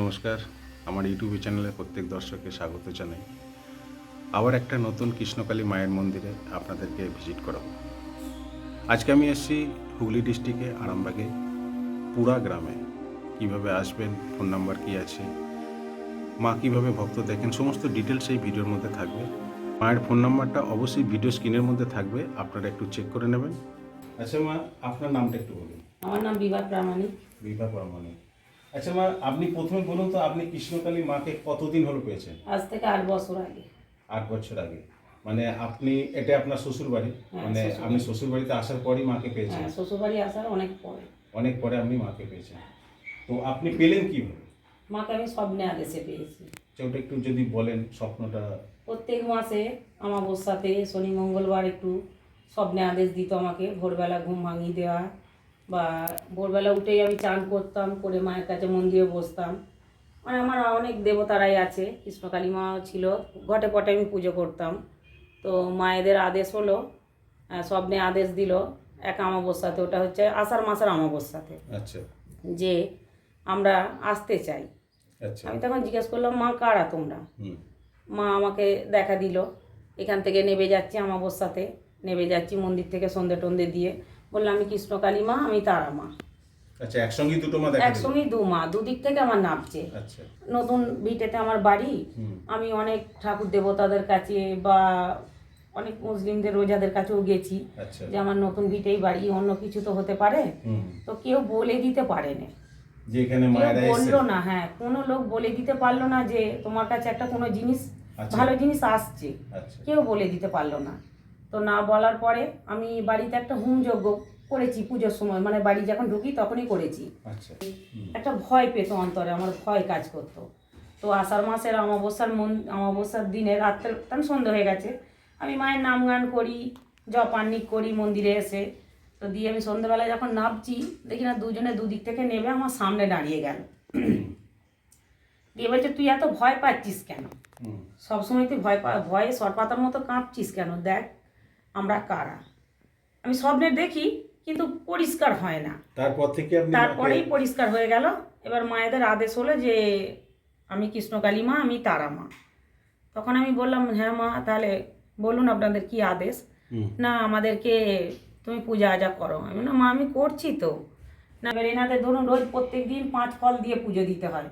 নমস্কার, আমার ইউটিউব চ্যানেলে প্রত্যেক দর্শককে স্বাগত জানাই। আবার একটা নতুন কৃষ্ণকালী মায়ের মন্দিরে আপনাদেরকে ভিজিট করাবো। আজকে আমি এসেছি হুগলি ডিস্ট্রিক্টে আরামবাগে পুরা গ্রামে। কিভাবে আসবেন, ফোন নাম্বার কী আছে, মা কীভাবে ভক্ত দেখেন, সমস্ত ডিটেলস এই ভিডিওর মধ্যে থাকবে। মায়ের ফোন নাম্বারটা অবশ্যই ভিডিও স্ক্রিনের মধ্যে থাকবে, আপনারা একটু চেক করে নেবেন। আচ্ছা মা, আপনার নামটা একটু বলুন। আমার নাম বিভা প্রামাণিক। বিভা প্রামাণিক। আচ্ছা মা, আপনি প্রথমে বলুন তো, আপনি কৃষ্ণকালী মাকে কতদিন হলো পেয়েছেন? আজ থেকে 8 বছর আগে। 8 বছর আগে। মানে আপনি, এটা আপনার শ্বশুর বাড়ি? মানে আপনি শ্বশুর বাড়িতে আসার পরই মাকে পেয়েছেন? হ্যাঁ, শ্বশুর বাড়ি আসার অনেক পরে। অনেক পরে আপনি মাকে পেয়েছেন। তো আপনি পেলেন কিভাবে? মাকে আমি স্বপ্নে আদেশে পেয়েছি। ওটা একটু যদি বলেন স্বপ্নটা। প্রত্যেক মাসে অমাবস্যাতে শনি মঙ্গলবার একটু স্বপ্নে আদেশ দিত আমাকে। ভোরবেলা ঘুম ভাঙিয়ে দেওয়া, বা ভোরবেলা উঠেই আমি চান করতাম, করে মায়ের কাছে মন্দিরে বসতাম। মানে আমার অনেক দেবতারাই আছে, কৃষ্ণকালী মাও ছিল, ঘটে পটে আমি পুজো করতাম। তো মায়েদের আদেশ হলো, স্বপ্নে আদেশ দিল এক অমাবস্যাতে, ওটা হচ্ছে আষাঢ় মাসের অমাবস্যাতে। আচ্ছা। যে আমরা আসতে চাই। আচ্ছা। আমি তখন জিজ্ঞেস করলাম, মা কারা তোমরা? মা আমাকে দেখা দিল, এখান থেকে নেমে যাচ্ছি, অমাবস্যাতে নেমে যাচ্ছি মন্দির থেকে সন্ধে টন্ধে দিয়ে। বললাম আমি কৃষ্ণকালী মা, আমি তারা মা। আচ্ছা, একসঙ্গেই দুটো মা দেখা দিল? একসঙ্গেই দু মা, দুদিক থেকে আমার নামছে। আচ্ছা। নতুন ভিটেতে আমার বাড়ি, আমি অনেক ঠাকুর দেবতাদের কাছে বা অনেক মুসলিমদের রোজাদের কাছেও গেছি যে আমার নতুন ভিটেই বাড়ি, অন্য কিছু তো হতে পারে। তো কেউ বলে দিতে পারে না, যে এখানে মায়েরা বললো না। হ্যাঁ, কোনো লোক বলে দিতে পারলো না যে তোমার কাছে একটা কোনো জিনিস, ভালো জিনিস আসছে, কেউ বলে দিতে পারলো না। তো না বলার পরে আমি বাড়িতে একটা হোম যজ্ঞ করেছি পুজোর সময়, মানে বাড়ি যখন ঢুকি তখনই করেছি। একটা ভয় পেত অন্তরে, আমার ভয় কাজ করতো। তো আষাঢ় মাসের অমাবস্যার দিনে রাত্রে, তখন সন্ধ্যে হয়ে গেছে, আমি মায়ের নাম গান করি, জপান্নিক করি মন্দিরে এসে। তো দিয়ে আমি সন্ধ্যেবেলায় যখন নামছি, দেখি না দুজনে দুদিক থেকে নেমে আমার সামনে দাঁড়িয়ে গেল। দিয়ে বলছে, তুই এত ভয় পাচ্ছিস কেন? সবসময় তুই ভয়ে সরপাতার মতো কাঁপছিস কেন? দেখ আমরা কারা। আমি স্বপ্নে দেখি কিন্তু পরিষ্কার হয় না। তারপরেই পরিষ্কার হয়ে গেল। এবার মায়েদের আদেশ হলো যে আমি কৃষ্ণকালী মা, আমি তারা মা। তখন আমি বললাম, হ্যাঁ মা, তাহলে বলুন আপনাদের কি আদেশ? না, আমাদেরকে তুমি পূজা আজা করো। আমি না মা, আমি করছি তো। না, এবার এনাদের ধরুন রোজ প্রত্যেক দিন 5 ফল দিয়ে পুজো দিতে হয়।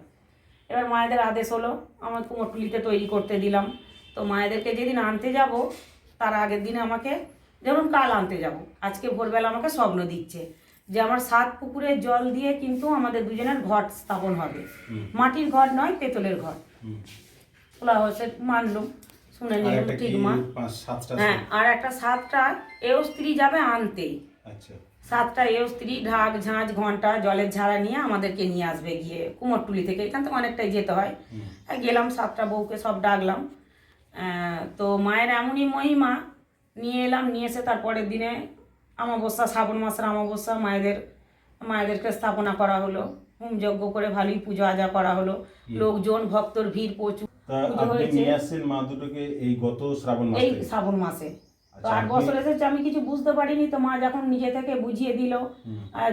এবার মায়েদের আদেশ হলো, আমার কুমোরটুলিতে তৈরি করতে দিলাম। তো মায়েদেরকে যেদিন আনতে যাব, তার আগের দিনে আমাকে, যেমন কাল আনতে যাব, আজকে ভোরবেলা আমাকে স্বপ্ন দিচ্ছে যে আমার 7 পুকুরের জল দিয়ে কিন্তু আমাদের দুজনের ঘট স্থাপন হবে। মাটির ঘর নয়, পেতলের ঘর। তোলা হয়েছে, মানলুম, শুনে নিলাম, ঠিক মা। হ্যাঁ, আর একটা 7টা এও স্ত্রী যাবে আনতে। 7টা এও স্ত্রী ঢাক ঝাঁঝ ঘন্টা জলের ঝাড়া নিয়ে আমাদেরকে নিয়ে আসবে গিয়ে কুমোরটুলি থেকে। এখান থেকে অনেকটাই যেতে হয়। গেলাম, 7টা বউকে সব ডাকলাম। তো মায়ের এমনই মহিমা, নিয়ে এলাম। নিয়ে এসে তারপরের দিনে অমাবস্যা, শ্রাবণ মাসের অমাবস্যা, মায়েদেরকে স্থাপনা করা হলো, হোম যজ্ঞ করে ভালোই পুজো আজা করা হলো। লোকজন, ভক্তর ভিড় প্রচুর। এই শ্রাবণ মাসে। তো 8 বছর এসেছে, আমি কিছু বুঝতে পারিনি। তো মা যখন নিজে থেকে বুঝিয়ে দিল,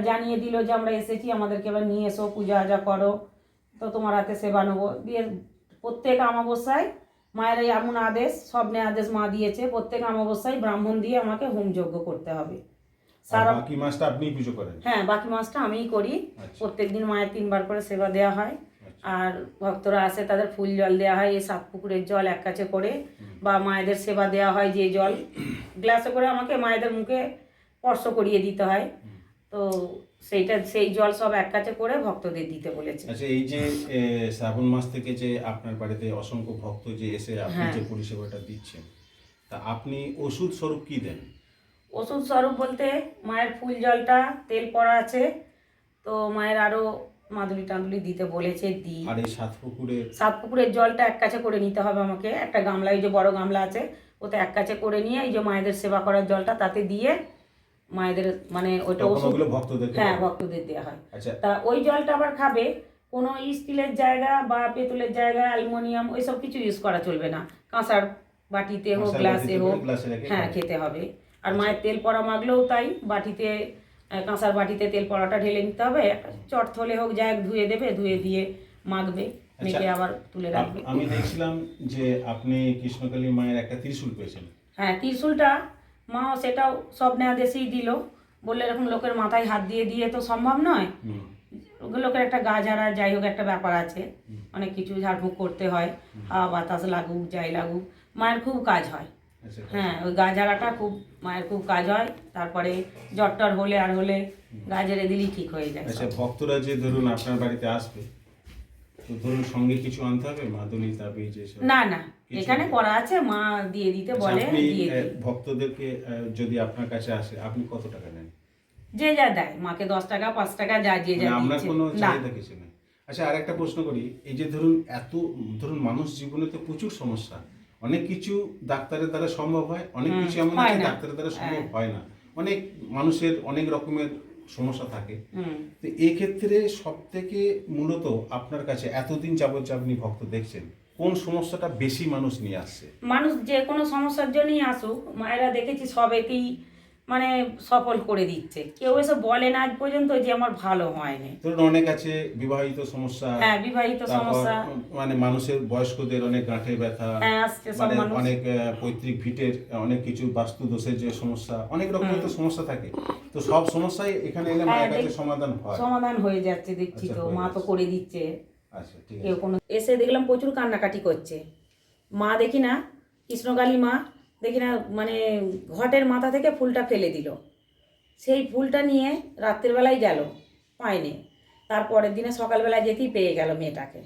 জানিয়ে দিল যে আমরা এসেছি, আমাদেরকে এবার নিয়ে এসো, পূজা আজা করো, তো তোমার হাতে সেবা নেবো। দিয়ে প্রত্যেক অমাবস্যায় মায়ের এই এমন আদেশ, স্বপ্নে আদেশ মা দিয়েছে, প্রত্যেক অমাবস্যায় ব্রাহ্মণ দিয়ে আমাকে হোম যজ্ঞ করতে হবে। বাকি মাসটা আপনি পুজো করেন? হ্যাঁ, বাকি মাসটা আমিই করি। প্রত্যেকদিন মায়ের 3 বার করে সেবা দেওয়া হয়। আর ভক্তরা আসে, তাদের ফুল জল দেওয়া হয়, এই 7 পুকুরের জল এক কাছে করে, বা মায়েদের সেবা দেওয়া হয় যে জল গ্লাসে করে আমাকে মায়েদের মুখে স্পর্শ করিয়ে দিতে হয়। তো সেই জল সব এক কাছে করে ভক্তদের দিতে বলেছে। আচ্ছা, এই যে শ্রাবণ মাস থেকে যে আপনার বাড়িতে অসংখ্য ভক্ত যে এসে আপনি যে পরিষেবাটা দিচ্ছেন, তা আপনি ওষুধ স্বরূপ কি দেন? ওষুধ স্বরূপ বলতে মায়ের ফুল জলটা, তেল পড়া আছে, তো মায়ের আরও মাদুলি টাদুলি দিতে বলেছে, দিই। আর এই 7 পুকুরের জলটা এক কাছে করে নিতে হবে আমাকে। একটা গামলা, এই যে বড় গামলা আছে, ওতে এক কাছে করে নিয়ে এই যে মায়েদের সেবা করার জলটা তাতে দিয়ে মায়েদের, মানে ওইটা ওষুধ, হ্যাঁ, ভক্তদের দেওয়া হয়। তা ওই জলটা আবার খাবে, কোনো স্টিলের জায়গা বা পেতলের জায়গা, অ্যালুমিনিয়াম ওইসব কিছু ইউজ করা চলবে না। কাঁসার বাটিতে হোক, গ্লাসে হোক, হ্যাঁ, খেতে হবে। আর মায়ের তেল পড়া মাগলেও তাই, বাটিতে, কাঁসার বাটিতে তেল পড়াটা ঢেলে নিতে হবে। একটা চট থলে হোক, যাই ধুয়ে দেবে, ধুয়ে দিয়ে মাখবে, মেখে আবার তুলে রাখবে। আমি দেখছিলাম যে আপনি কৃষ্ণকালী মায়ের একটা ত্রিশূল পেয়েছেন। হ্যাঁ, ত্রিশূলটা মা সেটাও স্বপ্নে আদেশেই দিল, বললে এরকম লোকের মাথায় হাত দিয়ে দিয়ে তো সম্ভব নয়, লোকের একটা গা ঝাড়া যাই হোক একটা ব্যাপার আছে, অনেক কিছু ঝাড়ফুঁক করতে হয়, হাওয়া বাতাস লাগুক যাই লাগুক, মায়ের খুব কাজ হয়। হ্যাঁ, ওই গা ঝাড়াটা খুব মায়ের খুব কাজ হয়। তারপরে জ্বরটার হলে আর হলে গা ঝেড়ে দিলেই ঠিক হয়ে যায়। আচ্ছা, ভক্তরা যে ধরুন আপনার বাড়িতে আসবে, তো ধরুন সঙ্গে কিছু আনতে হবে, মাদুলি তাবিজ এসব? না না, এখানে করা আছে, মা দিয়ে দিতে বলে দিয়ে দিই। ভক্তদেরকে যদি আপনার কাছে আসে আপনি কত টাকা নেন? যে যা দেয়, মাকে 10 টাকা 5 টাকা যা যে যা আমরা দিচ্ছে। কোনো না, চাহিদা কিছু নেই। আচ্ছা, আর একটা প্রশ্ন করি, এই যে ধরুন ধরুন মানুষ জীবনে তো প্রচুর সমস্যা, অনেক কিছু ডাক্তারের দ্বারা সম্ভব হয়, অনেক কিছু এমন আছে ডাক্তারের দ্বারা সম্ভব হয় না, অনেক মানুষের অনেক রকমের সমস্যা থাকে। তো এই ক্ষেত্রে সব থেকে মূলত আপনার কাছে এতদিন যাবত যে আপনি ভক্ত দেখছেন, কোন সমস্যাটা বেশি মানুষ নিয়ে আসছে? মানুষ যে কোনো সমস্যার জন্যই আসুক, মায়েরা দেখেছি সবেতেই মানে সফল করে দিচ্ছে। কেউ এসে বলে না আজ পর্যন্ত যে আমার ভালো হয়নি। ধরুন অনেক আছে বিবাহিত সমস্যা, হ্যাঁ বিবাহিত সমস্যা, মানে মানুষের বয়স্কদের অনেক গাঁঠে ব্যথা, মানে অনেক পৈতৃক ভিটের অনেক কিছু বাস্তু দোষের যে সমস্যা, অনেক রকমের তো সমস্যা থাকে। তো সব সমস্যাই এখানে এলে মায়ের কাছে সমাধান হয়ে যাচ্ছে দেখছি। তো মা তো করে দিচ্ছে। আচ্ছা, ঠিক আছে। কেউ কোনো এসে দেখলাম প্রচুর কান্নাকাটি করছে, মা দেখি না, কৃষ্ণকালী মা দেখি না, মানে ঘটের মাথা থেকে ফুলটা ফেলে দিল, সেই ফুলটা নিয়ে রাত্রের বেলায় গেল, পায়নি, তারপরের দিনে সকালবেলায় যেতেই পেয়ে গেল মেয়েটাকে,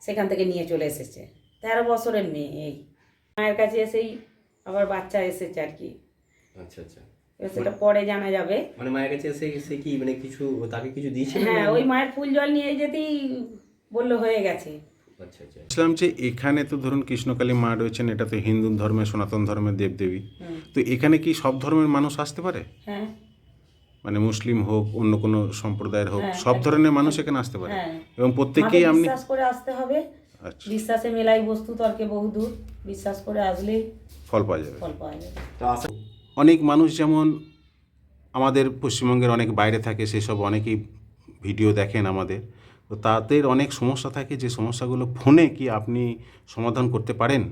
সেখান থেকে নিয়ে চলে এসেছে। 13 বছরের মেয়ে, এই মায়ের কাছে এসেই আবার বাচ্চা এসেছে আর কি। আচ্ছা আচ্ছা, সেটা পরে জানা যাবে। মানে মায়ের কাছে এসে কি মানে কিছু তাকে কিছু দিয়েছে? হ্যাঁ, ওই মায়ের ফুল জল নিয়ে যেতেই বললো হয়ে গেছে। আচ্ছা আচ্ছা, বলছিলাম যে এখানে তো ধরুন কৃষ্ণকালী মা রয়েছেন, এটা তো হিন্দু ধর্মের সনাতন ধর্মের দেবদেবী, তো এখানে কি সব ধর্মের মানুষ আসতে পারে? হ্যাঁ, মানে মুসলিম হোক, অন্য কোনো সম্প্রদায়ের হোক, সব ধরনের মানুষ এখানে আসতে পারে, এবং প্রত্যেকেই আপনি বিশ্বাস করে আসতে হবে। আচ্ছা, বিশ্বাসে মেলাই বস্তু তর্কে বহুদূর, বিশ্বাস করে আসলেই ফল পাওয়া যাবে। ফল পাওয়া যাবে। তো আসা অনেক মানুষ যেমন আমাদের পশ্চিমবঙ্গের অনেক বাইরে থাকে, সেসব অনেকেই ভিডিও দেখেন আমাদের, তো তাদের অনেক সমস্যা থাকে, যে সমস্যাগুলো ফোনে কি আপনি সমাধান করতে পারেন?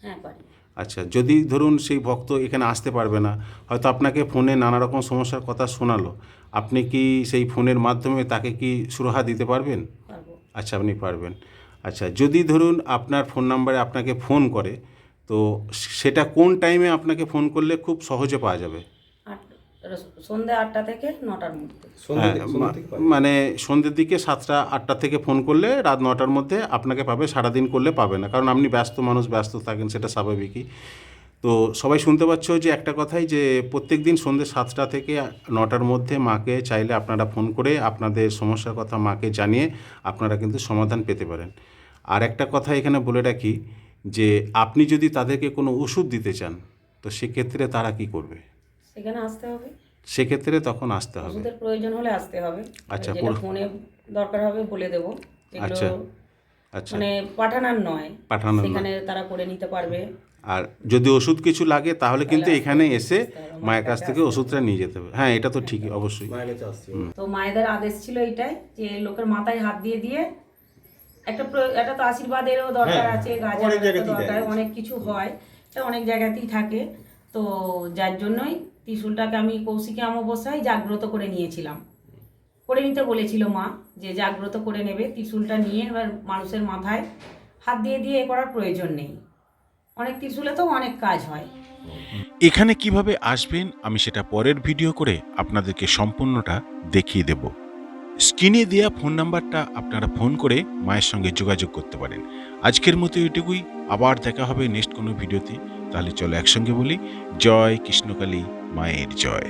হ্যাঁ পারি। আচ্ছা, যদি ধরুন সেই ভক্ত এখানে আসতে পারবে না, হয়তো আপনাকে ফোনে নানা রকম সমস্যার কথা শোনালো, আপনি কি সেই ফোনের মাধ্যমে তাকে কি সুরাহা দিতে পারবেন? পারবো। আচ্ছা, আপনি পারবেন। আচ্ছা, যদি ধরুন আপনার ফোন নাম্বারে আপনাকে ফোন করে, তো সেটা কোন টাইমে আপনাকে ফোন করলে খুব সহজে পাওয়া যাবে? সন্ধ্যে 8টা থেকে 9টার মধ্যে। মানে সন্ধ্যের দিকে 7টা 8টা থেকে ফোন করলে রাত 9টার মধ্যে আপনাকে পাবে, সারাদিন করলে পাবে না, কারণ আপনি ব্যস্ত মানুষ, ব্যস্ত থাকেন, সেটা স্বাভাবিকই। তো সবাই শুনতে পাচ্ছ যে একটা কথাই, যে প্রত্যেক দিন সন্ধ্যে 7টা থেকে 9টার মধ্যে মাকে চাইলে আপনারা ফোন করে আপনাদের সমস্যার কথা মাকে জানিয়ে আপনারা কিন্তু সমাধান পেতে পারেন। আর একটা কথা এখানে বলে রাখি, যে আপনি যদি তাদেরকে কোনো ওষুধ দিতে চান, তো সেক্ষেত্রে তারা কি করবে? সেখানে আসতে হবে, সেক্ষেত্রে তখন আসতে হবে। ওষুধের প্রয়োজন হলে আসতে হবে। আচ্ছা, যেটা ফোনে দরকার হবে বলে দেবো, আচ্ছা এগুলো আচ্ছা, মানে পাঠানোর নয়, পাঠানোর নয়। সেখানে তারা করে নিতে পারবে। আর যদি ওষুধ কিছু লাগে তাহলে কিন্তু এখানে এসে মায়ের কাছ থেকে ওষুধটা নিয়ে যেতে হবে। হ্যাঁ, এটা তো ঠিকই, অবশ্যই। মায়ের কাছে আসছে। তো মায়েদের আদেশ ছিল এটাই, যে লোকের মাথায় হাত দিয়ে দিয়ে একটা তো আশীর্বাদেরও দরকার আছে, গাছের দরকার, অনেক কিছু হয়, এটা অনেক জায়গাতেই থাকে। তো যার জন্যই ত্রিশূলটাকে আমি কৌশিকী অমাবস্যায় জাগ্রত করে নিয়েছিলাম, করে নিতে বলেছিল মা, যে জাগ্রত করে নেবে। ত্রিশূলটা নিয়ে এবার মানুষের মাথায় হাত দিয়ে দিয়ে এ করার প্রয়োজন নেই, অনেক ত্রিশূলে তো অনেক কাজ হয়। এখানে কিভাবে আসবেন আমি সেটা পরের ভিডিও করে আপনাদেরকে সম্পূর্ণটা দেখিয়ে দেব। স্ক্রিনে দেওয়া ফোন নাম্বারটা আপনারা ফোন করে মায়ের সঙ্গে যোগাযোগ করতে পারেন। আজকের মতো এটুকুই, আবার দেখা হবে নেক্সট কোনো ভিডিওতে। তাহলে চলো একসঙ্গে বলি, জয় কৃষ্ণকালী মায়ের জয়।